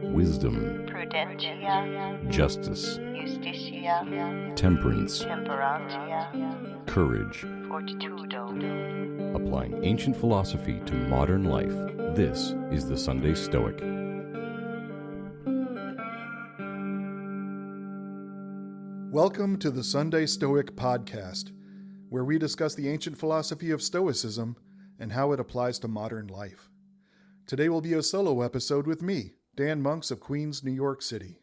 wisdom, prudentia, justice, justitia, temperance, temperantia, courage. fortitudo. Applying ancient philosophy to modern life, this is the Sunday Stoic. Welcome to the Sunday Stoic podcast, where we discuss the ancient philosophy of Stoicism and how it applies to modern life. Today will be a solo episode with me, Dan Monks of Queens, New York City.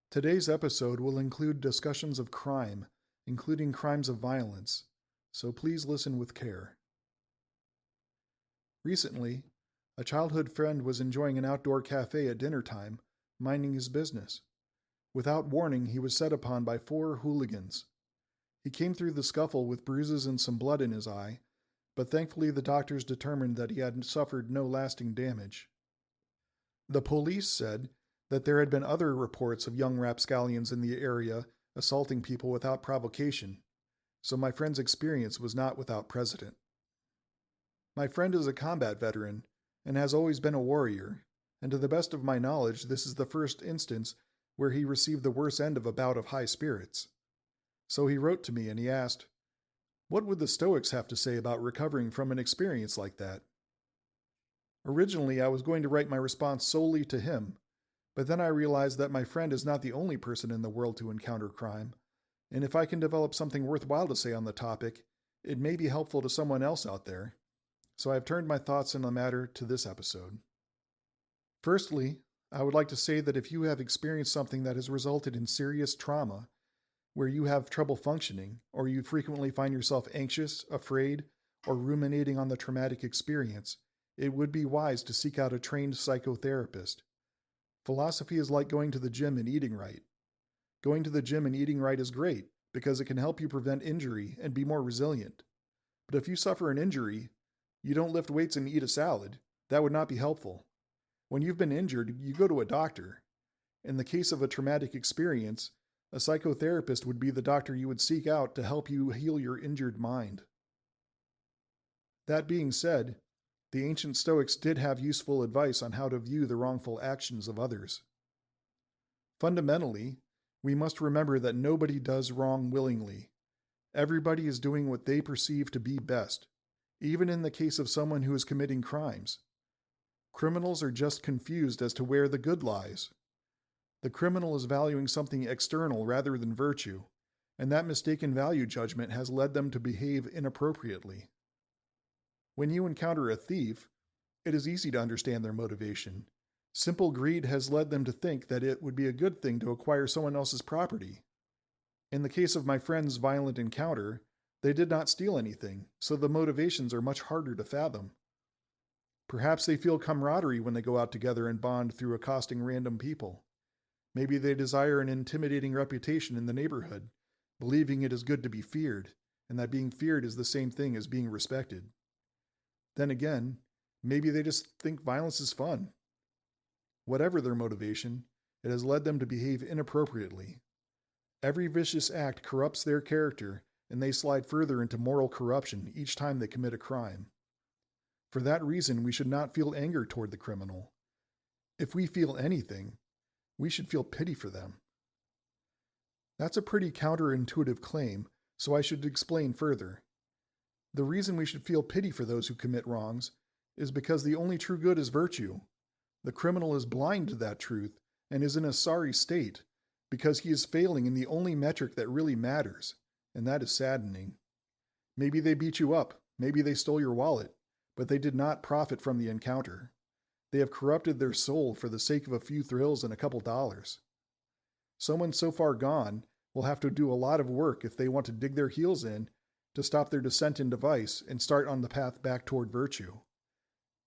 Today's episode will include discussions of crime, including crimes of violence, so please listen with care. Recently, a childhood friend was enjoying an outdoor cafe at dinner time, minding his business. Without warning, he was set upon by 4 hooligans. He came through the scuffle with bruises and some blood in his eye, but thankfully the doctors determined that he had suffered no lasting damage. The police said that there had been other reports of young rapscallions in the area assaulting people without provocation, so my friend's experience was not without precedent. My friend is a combat veteran and has always been a warrior, and to the best of my knowledge, this is the first instance where he received the worst end of a bout of high spirits. So he wrote to me and he asked, "What would the Stoics have to say about recovering from an experience like that?" Originally, I was going to write my response solely to him, but then I realized that my friend is not the only person in the world to encounter crime, and if I can develop something worthwhile to say on the topic, it may be helpful to someone else out there. So I've turned my thoughts on the matter to this episode. Firstly, I would like to say that if you have experienced something that has resulted in serious trauma, where you have trouble functioning, or you frequently find yourself anxious, afraid, or ruminating on the traumatic experience, it would be wise to seek out a trained psychotherapist. Philosophy is like going to the gym and eating right. Going to the gym and eating right is great because it can help you prevent injury and be more resilient. But if you suffer an injury, you don't lift weights and eat a salad. That would not be helpful. When you've been injured, you go to a doctor. In the case of a traumatic experience, a psychotherapist would be the doctor you would seek out to help you heal your injured mind. That being said, the ancient Stoics did have useful advice on how to view the wrongful actions of others. Fundamentally, we must remember that nobody does wrong willingly. Everybody is doing what they perceive to be best, even in the case of someone who is committing crimes. Criminals are just confused as to where the good lies. The criminal is valuing something external rather than virtue, and that mistaken value judgment has led them to behave inappropriately. When you encounter a thief, it is easy to understand their motivation. Simple greed has led them to think that it would be a good thing to acquire someone else's property. In the case of my friend's violent encounter, they did not steal anything, so the motivations are much harder to fathom. Perhaps they feel camaraderie when they go out together and bond through accosting random people. Maybe they desire an intimidating reputation in the neighborhood, believing it is good to be feared, and that being feared is the same thing as being respected. Then again, maybe they just think violence is fun. Whatever their motivation, it has led them to behave inappropriately. Every vicious act corrupts their character, and they slide further into moral corruption each time they commit a crime. For that reason, we should not feel anger toward the criminal. If we feel anything, we should feel pity for them. That's a pretty counterintuitive claim, so I should explain further. The reason we should feel pity for those who commit wrongs is because the only true good is virtue. The criminal is blind to that truth and is in a sorry state because he is failing in the only metric that really matters, and that is saddening. Maybe they beat you up, maybe they stole your wallet, but they did not profit from the encounter. They have corrupted their soul for the sake of a few thrills and a couple dollars. Someone so far gone will have to do a lot of work if they want to dig their heels in to stop their descent into vice and start on the path back toward virtue.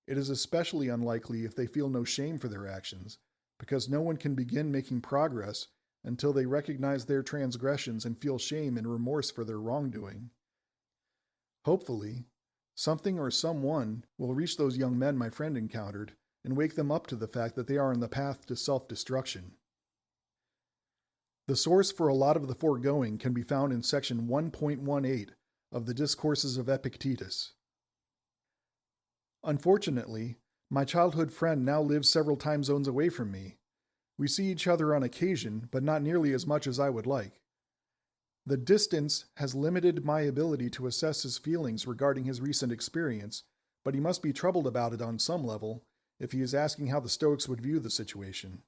It is especially unlikely if they feel no shame for their actions, because no one can begin making progress until they recognize their transgressions and feel shame and remorse for their wrongdoing. Hopefully, something or someone will reach those young men my friend encountered and wake them up to the fact that they are on the path to self-destruction. The source for a lot of the foregoing can be found in section 1.18 of the Discourses of Epictetus. Unfortunately, My childhood friend now lives several time zones away from me. We see each other on occasion, but not nearly as much as I would like. The distance has limited my ability to assess his feelings regarding his recent experience, but he must be troubled about it on some level if he is asking how the Stoics would view the situation.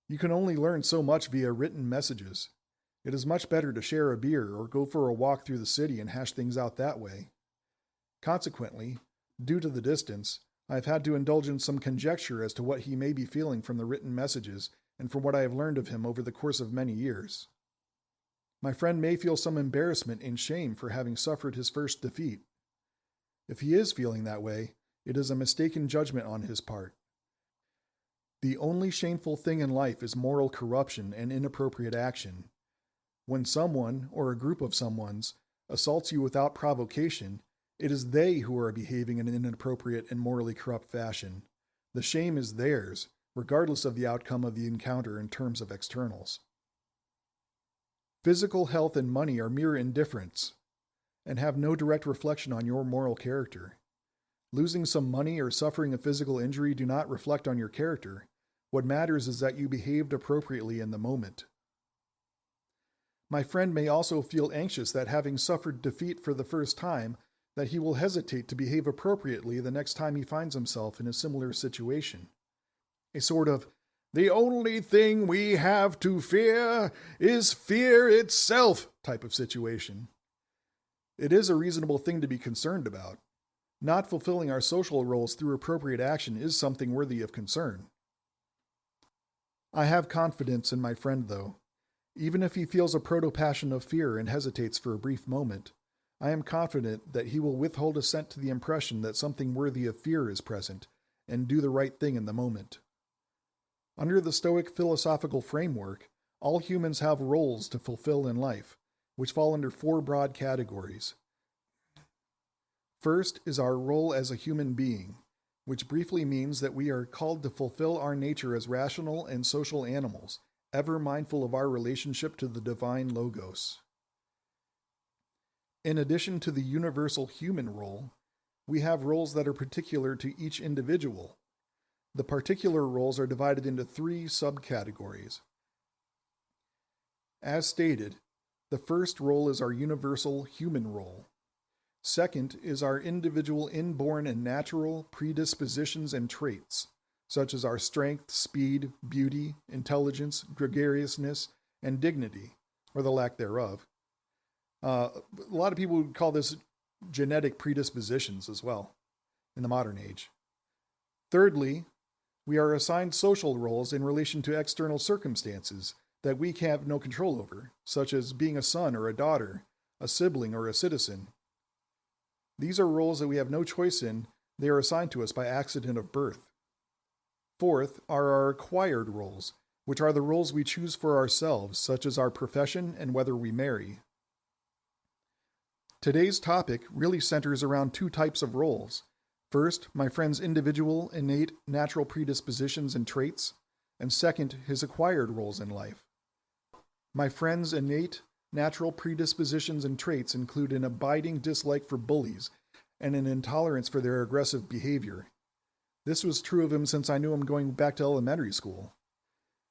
You can only learn so much via written messages. It is much better to share a beer or go for a walk through the city and hash things out that way. Consequently, due to the distance, I have had to indulge in some conjecture as to what he may be feeling from the written messages and from what I have learned of him over the course of many years. My friend may feel some embarrassment and shame for having suffered his first defeat. If he is feeling that way, it is a mistaken judgment on his part. The only shameful thing in life is moral corruption and inappropriate action. When someone, or a group of someones, assaults you without provocation, it is they who are behaving in an inappropriate and morally corrupt fashion. The shame is theirs, regardless of the outcome of the encounter in terms of externals. Physical health and money are mere indifference, and have no direct reflection on your moral character. Losing some money or suffering a physical injury do not reflect on your character. What matters is that you behaved appropriately in the moment. My friend may also feel anxious that having suffered defeat for the first time, that he will hesitate to behave appropriately the next time he finds himself in a similar situation. A sort of, the only thing we have to fear is fear itself type of situation. It is a reasonable thing to be concerned about. Not fulfilling our social roles through appropriate action is something worthy of concern. I have confidence in my friend, though. Even if he feels a proto-passion of fear and hesitates for a brief moment, I am confident that he will withhold assent to the impression that something worthy of fear is present, and do the right thing in the moment. Under the Stoic philosophical framework, all humans have roles to fulfill in life, which fall under 4 broad categories. First is our role as a human being, which briefly means that we are called to fulfill our nature as rational and social animals, ever mindful of our relationship to the divine Logos. In addition to the universal human role, we have roles that are particular to each individual. The particular roles are divided into 3 subcategories. As stated, the first role is our universal human role. Second is our individual inborn and natural predispositions and traits, such as our strength, speed, beauty, intelligence, gregariousness, and dignity, or the lack thereof. A lot of people would call this genetic predispositions as well, in the modern age. Thirdly, we are assigned social roles in relation to external circumstances that we have no control over, such as being a son or a daughter, a sibling or a citizen. These are roles that we have no choice in, they are assigned to us by accident of birth. Fourth are our acquired roles, which are the roles we choose for ourselves, such as our profession and whether we marry. Today's topic really centers around 2 types of roles. First, my friend's individual, innate, natural predispositions and traits, and second, his acquired roles in life. My friend's innate, natural predispositions and traits include an abiding dislike for bullies and an intolerance for their aggressive behavior. This was true of him since I knew him going back to elementary school.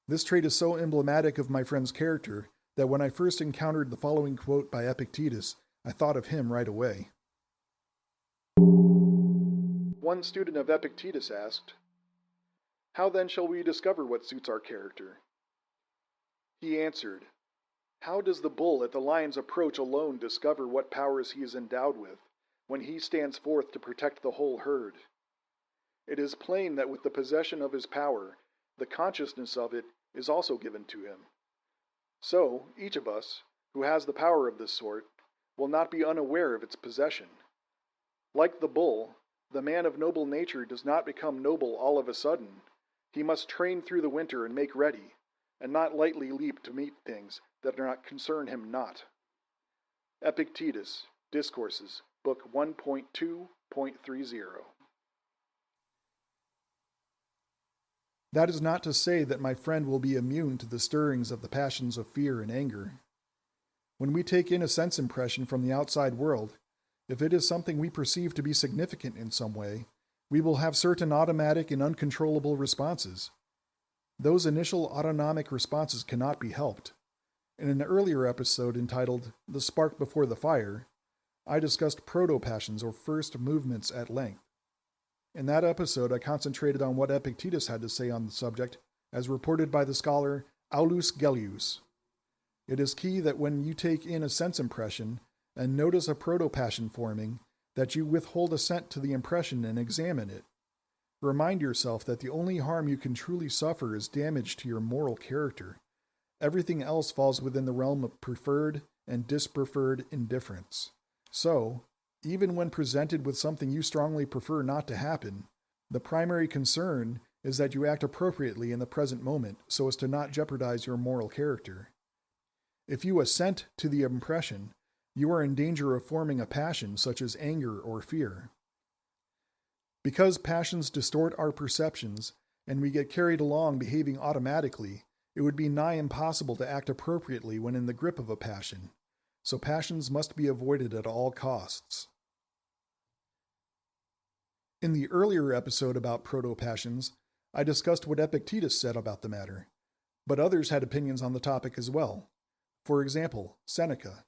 This trait is so emblematic of my friend's character that when I first encountered the following quote by Epictetus, I thought of him right away. One student of Epictetus asked, "How then shall we discover what suits our character?" He answered, "How does the bull at the lion's approach alone discover what powers he is endowed with, when he stands forth to protect the whole herd? It is plain that with the possession of his power, the consciousness of it is also given to him. So, each of us, who has the power of this sort, will not be unaware of its possession. Like the bull, the man of noble nature does not become noble all of a sudden. He must train through the winter and make ready, and not lightly leap to meet things that do not concern him not." Epictetus, Discourses, Book 1.2.30. That is not to say that my friend will be immune to the stirrings of the passions of fear and anger. When we take in a sense impression from the outside world, if it is something we perceive to be significant in some way, We will have certain automatic and uncontrollable responses. Those initial autonomic responses cannot be helped. In an earlier episode entitled The Spark Before the Fire, I discussed proto-passions or first movements at length. In that episode, I concentrated on what Epictetus had to say on the subject, as reported by the scholar Aulus Gellius. It is key that when you take in a sense impression and notice a proto-passion forming, that you withhold assent to the impression and examine it. Remind yourself that the only harm you can truly suffer is damage to your moral character. Everything else falls within the realm of preferred and dispreferred indifference. So, even when presented with something you strongly prefer not to happen, the primary concern is that you act appropriately in the present moment so as to not jeopardize your moral character. If you assent to the impression, you are in danger of forming a passion such as anger or fear. Because passions distort our perceptions and we get carried along behaving automatically, it would be nigh impossible to act appropriately when in the grip of a passion. So passions must be avoided at all costs. In the earlier episode about proto-passions, I discussed what Epictetus said about the matter, but others had opinions on the topic as well. For example, Seneca.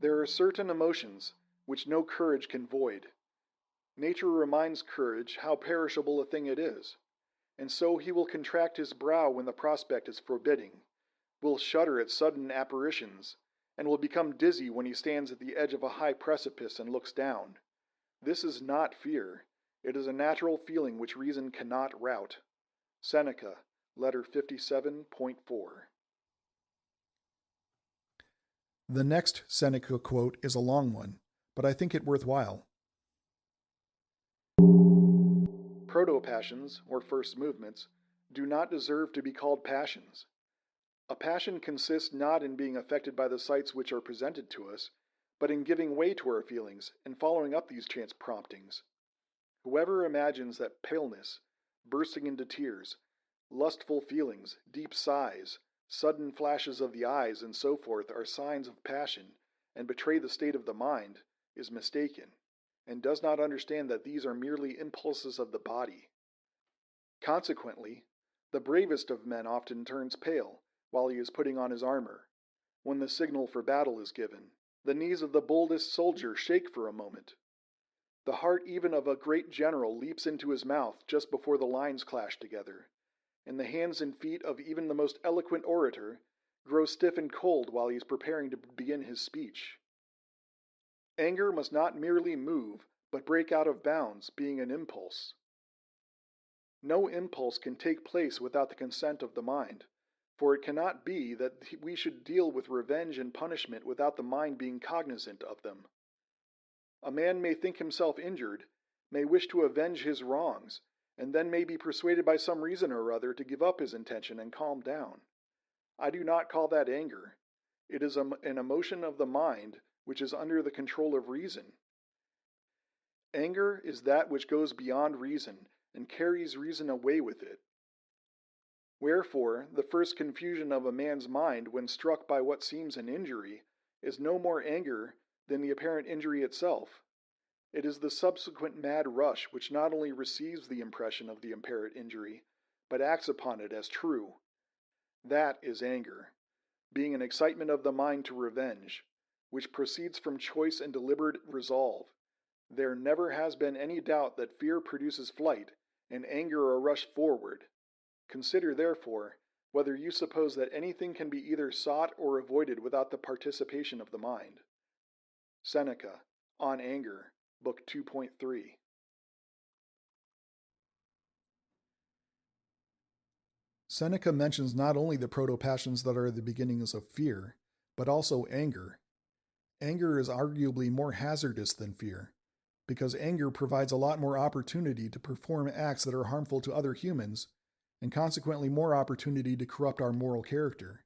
There are certain emotions which no courage can void. Nature reminds courage how perishable a thing it is, and so he will contract his brow when the prospect is forbidding, will shudder at sudden apparitions, and will become dizzy when he stands at the edge of a high precipice and looks down. This is not fear. It is a natural feeling which reason cannot rout. Seneca, letter 57.4. The next Seneca quote is a long one, but I think it worthwhile. Proto-passions, or first movements, do not deserve to be called passions. A passion consists not in being affected by the sights which are presented to us, but in giving way to our feelings and following up these chance promptings. Whoever imagines that paleness, bursting into tears, lustful feelings, deep sighs, sudden flashes of the eyes, and so forth are signs of passion and betray the state of the mind, is mistaken, and does not understand that these are merely impulses of the body. Consequently, the bravest of men often turns pale while he is putting on his armor. When the signal for battle is given, the knees of the boldest soldier shake for a moment. The heart even of a great general leaps into his mouth just before the lines clash together, and the hands and feet of even the most eloquent orator grow stiff and cold while he is preparing to begin his speech. Anger must not merely move, but break out of bounds, being an impulse. No impulse can take place without the consent of the mind, for it cannot be that we should deal with revenge and punishment without the mind being cognizant of them. A man may think himself injured, may wish to avenge his wrongs, and then may be persuaded by some reason or other to give up his intention and calm down. I do not call that anger. It is an emotion of the mind which is under the control of reason. Anger is that which goes beyond reason and carries reason away with it. Wherefore, the first confusion of a man's mind when struck by what seems an injury is no more anger than the apparent injury itself. It is the subsequent mad rush which not only receives the impression of the apparent injury, but acts upon it as true. That is anger, being an excitement of the mind to revenge, which proceeds from choice and deliberate resolve. There never has been any doubt that fear produces flight, and anger a rush forward. Consider, therefore, whether you suppose that anything can be either sought or avoided without the participation of the mind. Seneca, On Anger, Book 2.3. Seneca mentions not only the proto-passions that are the beginnings of fear, but also anger. Anger is arguably more hazardous than fear, because anger provides a lot more opportunity to perform acts that are harmful to other humans, and consequently more opportunity to corrupt our moral character.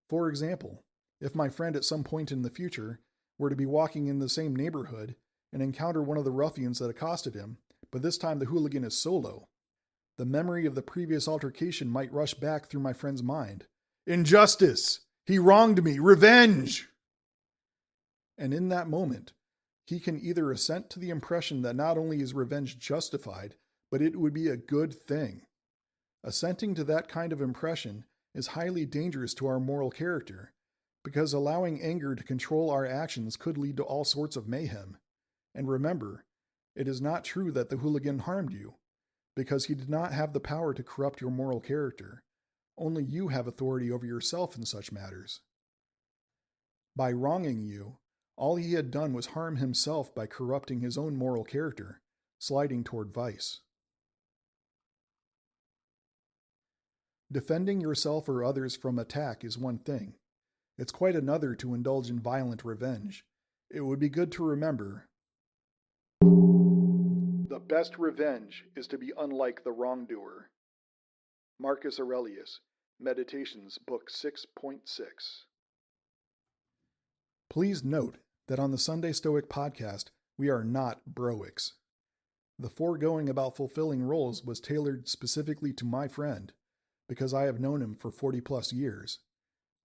For example, if my friend at some point in the future were to be walking in the same neighborhood and encounter one of the ruffians that accosted him, but this time the hooligan is solo, the memory of the previous altercation might rush back through my friend's mind. Injustice! He wronged me! Revenge! And in that moment, he can either assent to the impression that not only is revenge justified, but it would be a good thing. Assenting to that kind of impression is highly dangerous to our moral character, because allowing anger to control our actions could lead to all sorts of mayhem. And remember, it is not true that the hooligan harmed you, because he did not have the power to corrupt your moral character. Only you have authority over yourself in such matters. By wronging you, all he had done was harm himself by corrupting his own moral character, sliding toward vice. Defending yourself or others from attack is one thing. It's quite another to indulge in violent revenge. It would be good to remember, the best revenge is to be unlike the wrongdoer. Marcus Aurelius, Meditations, Book 6.6. Please note that on the Sunday Stoic podcast, we are not Broics. The foregoing about fulfilling roles was tailored specifically to my friend, because I have known him for 40 plus years.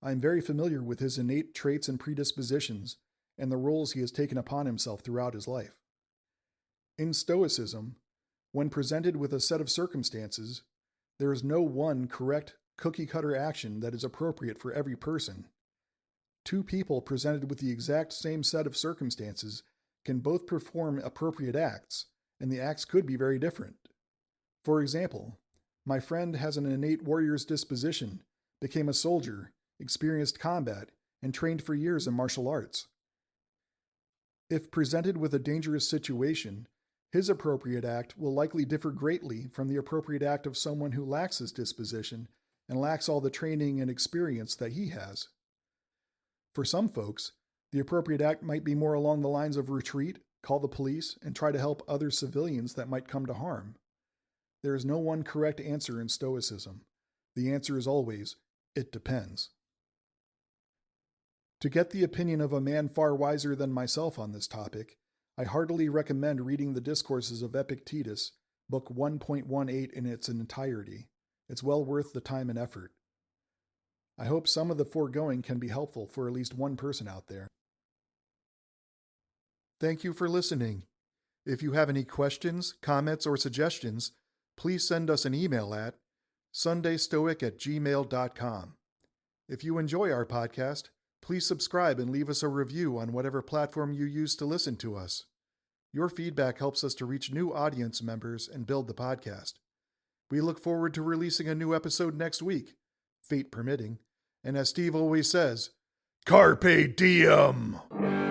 I am very familiar with his innate traits and predispositions, and the roles he has taken upon himself throughout his life. In Stoicism, when presented with a set of circumstances, there is no one correct cookie-cutter action that is appropriate for every person. Two people presented with the exact same set of circumstances can both perform appropriate acts, and the acts could be very different. For example, my friend has an innate warrior's disposition, became a soldier, experienced combat, and trained for years in martial arts. If presented with a dangerous situation, his appropriate act will likely differ greatly from the appropriate act of someone who lacks this disposition and lacks all the training and experience that he has. For some folks, the appropriate act might be more along the lines of retreat, call the police, and try to help other civilians that might come to harm. There is no one correct answer in Stoicism. The answer is always, it depends. To get the opinion of a man far wiser than myself on this topic, I heartily recommend reading the Discourses of Epictetus, Book 1.18 in its entirety. It's well worth the time and effort. I hope some of the foregoing can be helpful for at least one person out there. Thank you for listening. If you have any questions, comments, or suggestions, please send us an email at sundaystoic@gmail.com. If you enjoy our podcast, please subscribe and leave us a review on whatever platform you use to listen to us. Your feedback helps us to reach new audience members and build the podcast. We look forward to releasing a new episode next week, fate permitting, and as Steve always says, Carpe Diem!